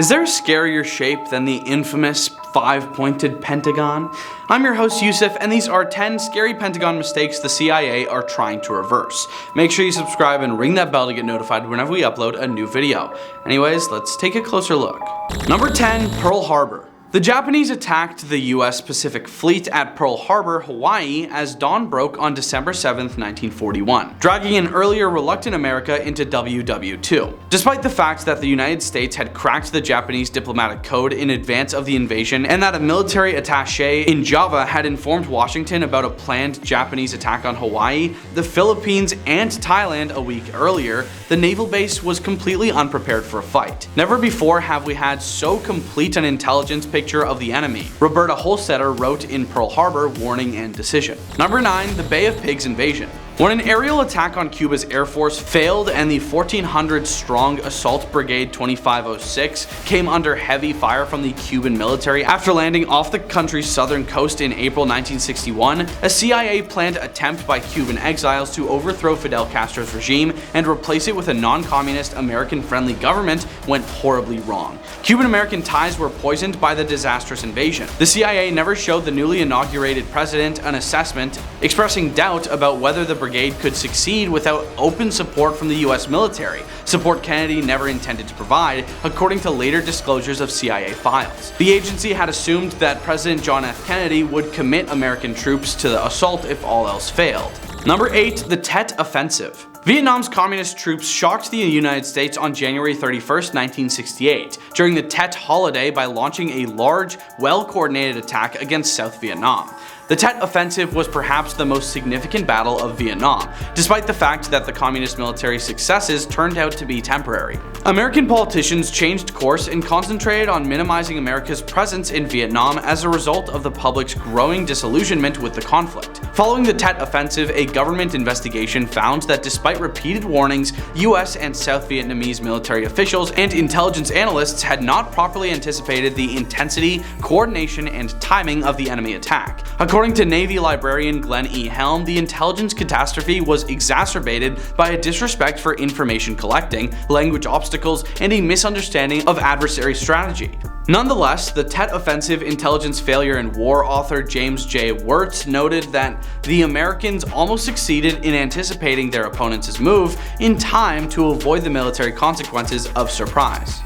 Is there a scarier shape than the infamous five-pointed Pentagon? I'm your host Yusuf, and these are 10 scary Pentagon mistakes the CIA are trying to reverse. Make sure you subscribe and ring that bell to get notified whenever we upload a new video. Anyways, let's take a closer look. Number 10. Pearl Harbor. The Japanese attacked the US Pacific Fleet at Pearl Harbor, Hawaii as dawn broke on December 7, 1941, dragging an earlier reluctant America into WW2. Despite the fact that the United States had cracked the Japanese diplomatic code in advance of the invasion and that a military attaché in Java had informed Washington about a planned Japanese attack on Hawaii, the Philippines, and Thailand a week earlier, the naval base was completely unprepared for a fight. Never before have we had so complete an intelligence picture of the enemy, Roberta Holstetter wrote in Pearl Harbor, Warning and Decision. Number 9. The Bay of Pigs invasion. When an aerial attack on Cuba's Air Force failed and the 1,400-strong Assault Brigade 2506 came under heavy fire from the Cuban military after landing off the country's southern coast in April 1961, a CIA-planned attempt by Cuban exiles to overthrow Fidel Castro's regime and replace it with a non-communist, American-friendly government went horribly wrong. Cuban-American ties were poisoned by the disastrous invasion. The CIA never showed the newly inaugurated president an assessment expressing doubt about whether the brigade could succeed without open support from the US military, support Kennedy never intended to provide, according to later disclosures of CIA files. The agency had assumed that President John F. Kennedy would commit American troops to the assault if all else failed. Number 8. The Tet Offensive. Vietnam's communist troops shocked the United States on January 31, 1968, during the Tet holiday by launching a large, well-coordinated attack against South Vietnam. The Tet Offensive was perhaps the most significant battle of Vietnam, despite the fact that the communist military successes turned out to be temporary. American politicians changed course and concentrated on minimizing America's presence in Vietnam as a result of the public's growing disillusionment with the conflict. Following the Tet Offensive, a government investigation found that despite repeated warnings, US and South Vietnamese military officials and intelligence analysts had not properly anticipated the intensity, coordination, and timing of the enemy attack. According to Navy librarian Glenn E. Helm, the intelligence catastrophe was exacerbated by a disrespect for information collecting, language obstacles, and a misunderstanding of adversary strategy. Nonetheless, the Tet Offensive Intelligence Failure in War author James J. Wirtz noted that the Americans almost succeeded in anticipating their opponent's move in time to avoid the military consequences of surprise.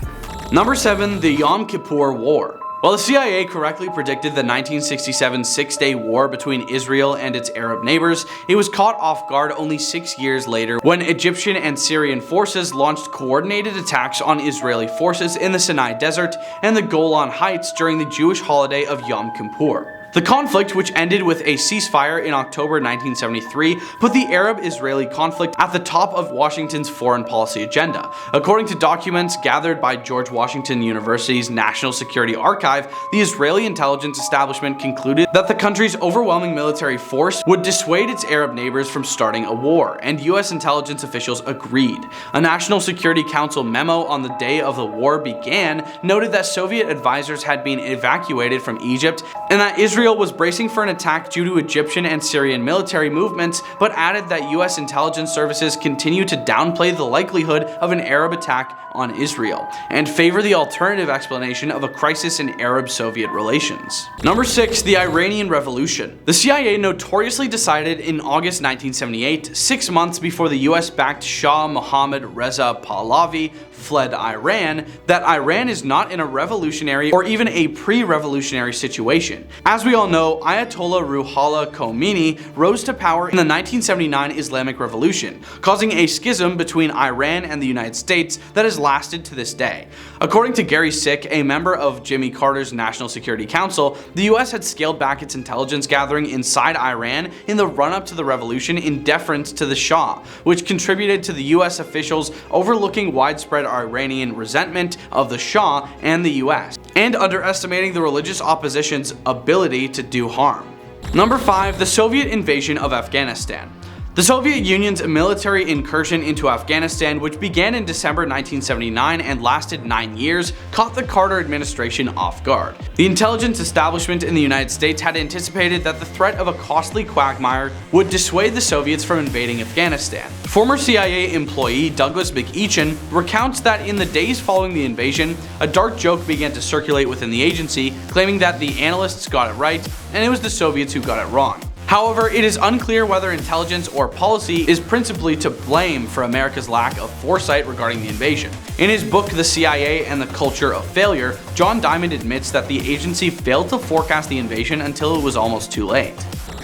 Number 7. The Yom Kippur War. While the CIA correctly predicted the 1967 Six-Day War between Israel and its Arab neighbors, it was caught off guard only 6 years later when Egyptian and Syrian forces launched coordinated attacks on Israeli forces in the Sinai Desert and the Golan Heights during the Jewish holiday of Yom Kippur. The conflict, which ended with a ceasefire in October 1973, put the Arab-Israeli conflict at the top of Washington's foreign policy agenda. According to documents gathered by George Washington University's National Security Archive, the Israeli intelligence establishment concluded that the country's overwhelming military force would dissuade its Arab neighbors from starting a war, and US intelligence officials agreed. A National Security Council memo on the day of the war began noted that Soviet advisors had been evacuated from Egypt and that Israel was bracing for an attack due to Egyptian and Syrian military movements, but added that US intelligence services continue to downplay the likelihood of an Arab attack on Israel, and favor the alternative explanation of a crisis in Arab-Soviet relations. Number 6. The Iranian Revolution. The CIA notoriously decided in August 1978, 6 months before the US-backed Shah Mohammad Reza Pahlavi fled Iran, that Iran is not in a revolutionary or even a pre-revolutionary situation. As we all know, Ayatollah Ruhollah Khomeini rose to power in the 1979 Islamic Revolution, causing a schism between Iran and the United States that has lasted to this day. According to Gary Sick, a member of Jimmy Carter's National Security Council, the US had scaled back its intelligence gathering inside Iran in the run-up to the revolution in deference to the Shah, which contributed to the US officials overlooking widespread Iranian resentment of the Shah and the US, and underestimating the religious opposition's ability to do harm. Number 5. The Soviet invasion of Afghanistan. The Soviet Union's military incursion into Afghanistan, which began in December 1979 and lasted 9 years, caught the Carter administration off guard. The intelligence establishment in the United States had anticipated that the threat of a costly quagmire would dissuade the Soviets from invading Afghanistan. Former CIA employee Douglas McEachin recounts that in the days following the invasion, a dark joke began to circulate within the agency, claiming that the analysts got it right and it was the Soviets who got it wrong. However, it is unclear whether intelligence or policy is principally to blame for America's lack of foresight regarding the invasion. In his book The CIA and the Culture of Failure, John Diamond admits that the agency failed to forecast the invasion until it was almost too late.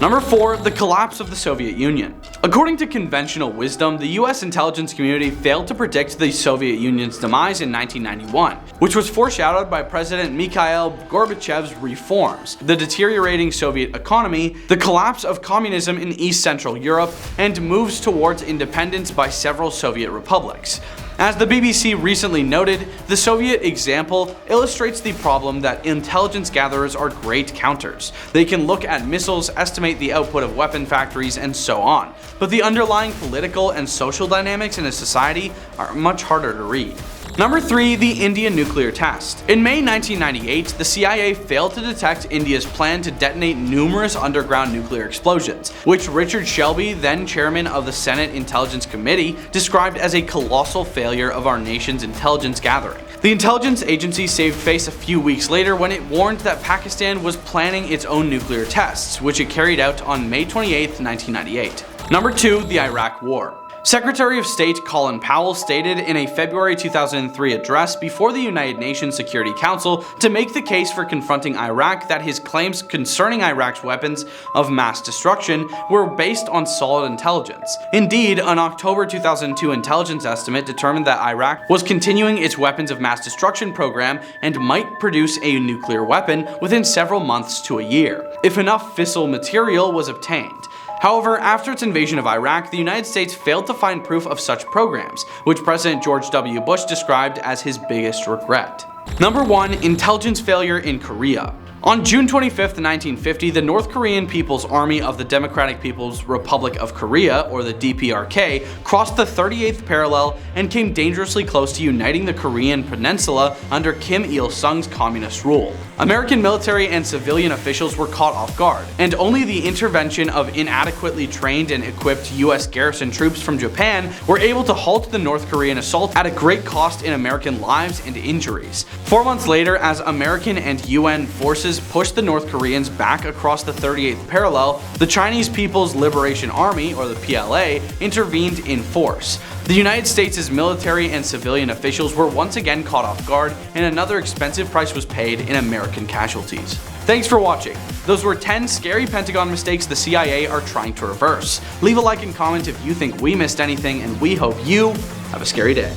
Number 4. The collapse of the Soviet Union. According to conventional wisdom, the US intelligence community failed to predict the Soviet Union's demise in 1991, which was foreshadowed by President Mikhail Gorbachev's reforms, the deteriorating Soviet economy, the collapse of communism in East Central Europe, and moves towards independence by several Soviet republics. As the BBC recently noted, the Soviet example illustrates the problem that intelligence gatherers are great counters. They can look at missiles, estimate the output of weapon factories, and so on. But the underlying political and social dynamics in a society are much harder to read. Number 3. The Indian nuclear test. In May 1998, the CIA failed to detect India's plan to detonate numerous underground nuclear explosions, which Richard Shelby, then chairman of the Senate Intelligence Committee, described as a colossal failure of our nation's intelligence gathering. The intelligence agency saved face a few weeks later when it warned that Pakistan was planning its own nuclear tests, which it carried out on May 28, 1998. Number 2. The Iraq War. Secretary of State Colin Powell stated in a February 2003 address before the United Nations Security Council to make the case for confronting Iraq that his claims concerning Iraq's weapons of mass destruction were based on solid intelligence. Indeed, an October 2002 intelligence estimate determined that Iraq was continuing its weapons of mass destruction program and might produce a nuclear weapon within several months to a year, if enough fissile material was obtained. However, after its invasion of Iraq, the United States failed to find proof of such programs, which President George W. Bush described as his biggest regret. Number 1. Intelligence failure in Korea. On June 25, 1950, the North Korean People's Army of the Democratic People's Republic of Korea, or the DPRK, crossed the 38th parallel and came dangerously close to uniting the Korean peninsula under Kim Il-sung's communist rule. American military and civilian officials were caught off guard, and only the intervention of inadequately trained and equipped US garrison troops from Japan were able to halt the North Korean assault at a great cost in American lives and injuries. 4 months later, as American and UN forces pushed the North Koreans back across the 38th parallel, the Chinese People's Liberation Army, or the PLA, intervened in force. The United States' military and civilian officials were once again caught off guard, and another expensive price was paid in American casualties. Thanks for watching. Those were 10 scary Pentagon mistakes the CIA are trying to reverse. Leave a like and comment if you think we missed anything, and we hope you have a scary day.